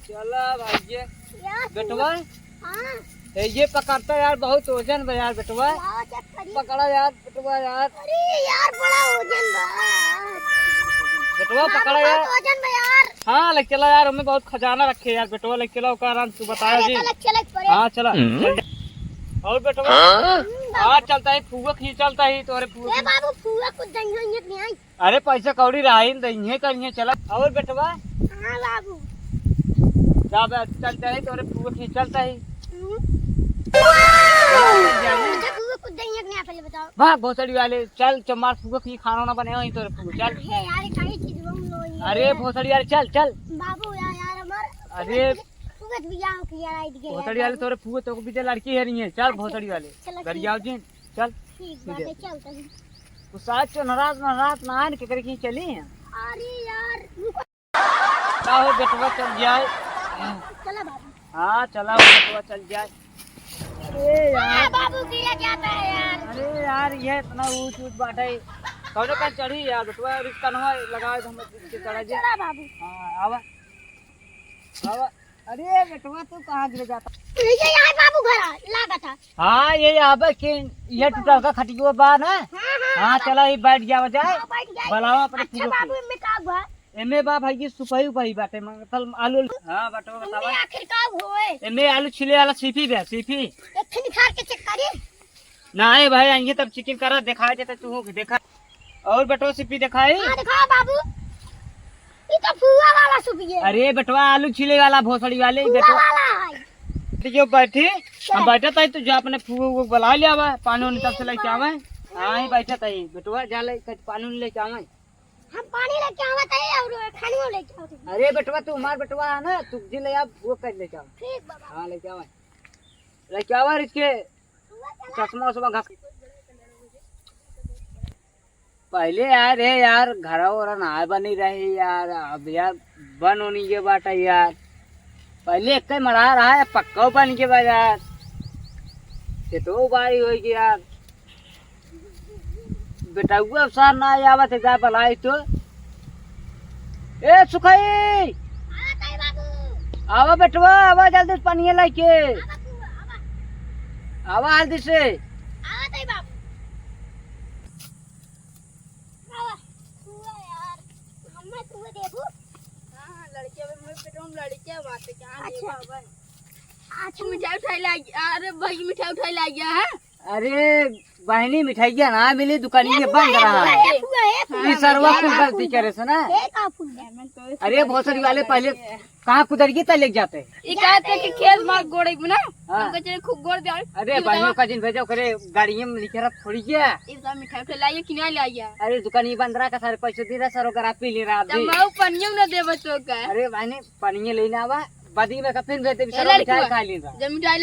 चला भाई ये बेटवा हाँ ये पकड़ता यार, बहुत वजन है यार बेटवा। लाओ चेक करिए। पकड़ा यार बेटवा यार। अरे यार बड़ा वजन बा। बेटवा पकड़ा यार। बहुत वजन बा यार। हाँ लग चला यार, हमें बहुत खजाना रखे यार बेटवा। लग चला का आराम तू बताया जी। चलक पड़े। हाँ चला और बेटवा हाँ चलता है फूआ खींच चलता है तोरे फूआ। ए बाबू फूआ कुछ देंगे नहीं आई। अरे पैसा कौड़ी रहा ही नहीं करिए चला। और बेटवा हाँ बाबू चलता है तोरे फूआ खींच चलता है। मुझे फूआ कुछ देंगे नहीं पहले बताओ। वाह भोसड़ी वाले चल चमार फूआ की खाना ना बने वहीं तोरे फूआ चल। हे यार काई चीज हम लोग। अरे भोसड़ी वाले चल चल। बाबू यार हमार अरे फूआ भी जाओ कि यार आई दिखे। भोसड़ी वाले तोरे फूआ तो भी लड़की है नहीं है। चल भोसड़ी वाले घर जाओ जी चल। ठीक बात है चलते हैं। तू साथ चो नाराज ना आन के करके चली हैं। अरे यार का हो बेटवा चल जाए। चला बाबू। हाँ चला बेटवा चल जाए। अरे यार बाबू गिरा जाता है यार। अरे यार ये इतना ऊंच ऊंच बाटे कौन का चढ़ी यार बेटवा। रिश्ता नवा लगाए तो हम चढ़ा जी। चला बाबू। हाँ आवा आवा। अरे बेटवा तू कहाँ गिर जाता। ये यार बाबू घर लागा था। हाँ ये आवे कि ये टूटा का खटियो बा ना। हाँ चला ये बैठ गया जाए बलावा अपने अच्छा बाबू में का हुआ। एमे बा भाई ये सुपाई उपाई बाटे मतलब आलू। हाँ बेटवा बतावा आखिर का होए। एमे आलू छिले वाला सीपी बे सीपी। एक खनी खा के चेक करिए। नहीं भाई आएंगे तब चिकन करा दिखाए देते तू हो देखा। और बेटवा सीपी दिखाई। हां दिखाओ बाबू। ये तो फुआ वाला सुपी है। अरे बेटवा आलू छिले वाला भोसड़ी वाले फुआ बेटवा वाला है। जो बैठी हम बैठा था तो जा अपने फूफो को बुला लिया हुआ पानी उन्हें तब से लेके आवे। हाँ ही बैठा था बेटवा जा ले पानी लेके आवे। हम पानी लेके आवत है और खाने लेके आवत है। अरे बेटवा तू हमार बेटवा है ना तू जी ले आप वो कर लेके आवे। ठीक बाबा। हाँ लेके आवे इसके चश्मा उस्मा घस। पहले यार है यार घर और ना बनी रही यार। अब यार बन होनी के बाटा यार। पहले एक मरा रहा है पक्का बन के बाजार से तो बारी होगी यार। बेटा वो अवसर ना आवत है जा बलाई तो। ए सुखाई आवत है बाबू। आवा बेटवा आवा जल्दी पानी लेके आवा जल्दी से। आवत है बाबू। आवा फुआ यार हमें तू देखो। हां लड़कियां में पेटों में लड़कियां बात है क्या। अच्छा अच्छा मिठाई उठाई ला गया। अरे भाई मिठाई उठाई ला गया है। अरे बहनी मिठाई ना मिली दुकान ये बंद रहा है। ये सरवा कुछ गलती करे से ना। ए का फुल है। अरे भोसड़ी वाले पहले कहाँ कुदर गई तले जाते। ये कहते कि खेत मार गोड़े में ना हाँ। हम कहते खूब गोड़ दे। अरे बहनों का जिन भेजो करे गाड़ी में लिखे रख थोड़ी क्या। इस बार मिठाई उठाई लाइए कि नहीं लाइए। अरे दुकान ये बंद रहा का सारे पैसे दे रहा सर अगर आप पी ले रहा जब मैं पनियों न देबो तो का। अरे बहनी पानी लेना आवा बदी में का फिर भेजते ए लड़की मिठाई खा लेना। जब मिठाई